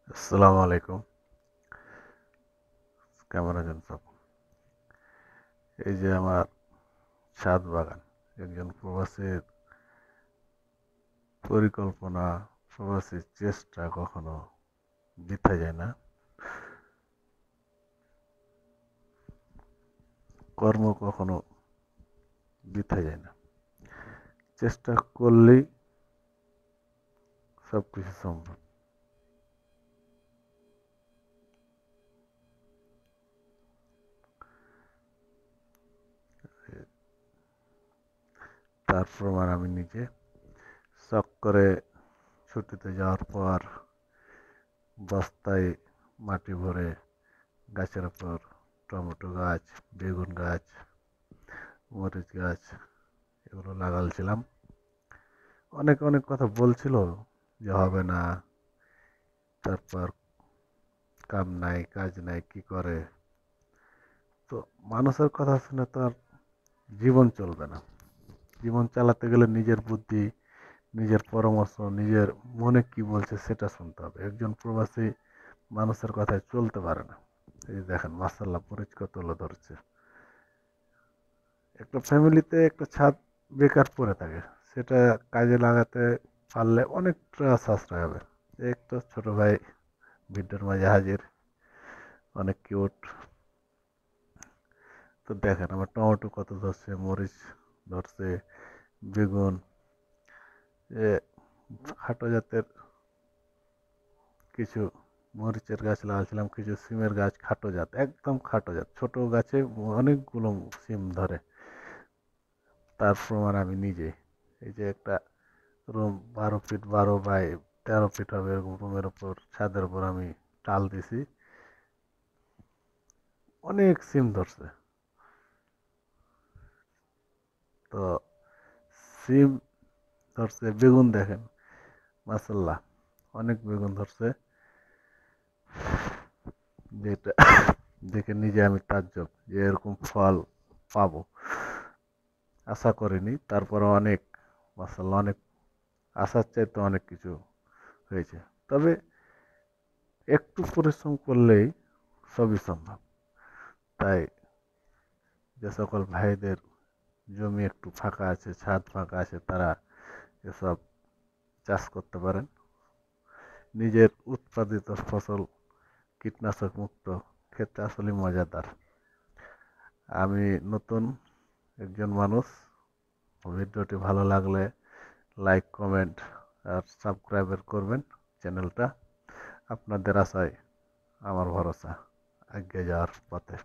আসসালামু আলাইকুম। কেমন আছেন সব? এই যে আমার ছাদ বাগান, একজন প্রবাসীর পরিকল্পনা, প্রবাসীর চেষ্টা কখনো বৃথা যায় না। কর্ম কখনো বৃথা যায় না। চেষ্টা করলেই সব কিছু সম্ভব। তার প্রমাণ আমি নিজে। শখ করে ছুটিতে যাওয়ার পর বস্তায় মাটি ভরে গাছের উপর টমেটো গাছ, বেগুন গাছ, মরিচ গাছ এগুলো লাগালছিলাম। অনেক অনেক কথা বলছিল যে হবে না, তারপর কাম নাই কাজ নাই কি করে। তো মানুষের কথা শুনে তো আর জীবন চলবে না। জীবন চালাতে গেলে নিজের বুদ্ধি, নিজের পরামর্শ, নিজের মনে কি বলছে সেটা শুনতে হবে। একজন প্রবাসী মানুষের কথায় চলতে পারে না। এই যে দেখেন মাসাল্লাহ পরিষ্কার তুলে ধরছে। একটা ফ্যামিলিতে একটা ছাদ বেকার পড়ে থাকে, সেটা কাজে লাগাতে পারলে অনেকটা সাশ্রয় হবে। একটা ছোট ভাই ভিডিওর মাঝে হাজির, অনেক কিউট। তো দেখেন আমার টমেটো কত ধরছে, মরিচ ধরছে, বেগুন, এ খাটো জাতের কিছু মরিচের গাছ লাগাচ্ছিলাম, কিছু সিমের গাছ, খাটো জাত, একদম খাটো জাত, ছোট গাছে অনেকগুলো সিম ধরে। তার প্রমাণ আমি নিজে। এই যে একটা রুম 12 ফিট 12 বাই 13 ফিট হবে এরকম রুমের উপর, ছাদের উপর আমি টাল দিছি, অনেক সিম ধরছে। তো সিম ধরছে, বেগুন দেখেন মাসাল্লাহ অনেক বেগুন ধরছে, যেটা দেখে নিজে আমি তাজ্জব যে এরকম ফল পাবো, আশা করিনি। তারপরে অনেক মাসাল্লাহ অনেক আশার চাইতে অনেক কিছু হয়েছে। তবে একটু পরিশ্রম করলেই সবই সম্ভব। তাই যে সকল ভাইদের জমি একটু ফাঁকা আছে, ছাদ ফাঁকা আছে, তারা এসব চাষ করতে পারেন। নিজের উৎপাদিত ফসল কীটনাশক মুক্ত খেতে আসলে মজাদার। আমি নতুন একজন মানুষ, ভিডিওটি ভালো লাগলে লাইক, কমেন্ট আর সাবস্ক্রাইব করবেন চ্যানেলটা। আপনাদের আশায় আমার ভরসা এগিয়ে যাওয়ার পথে।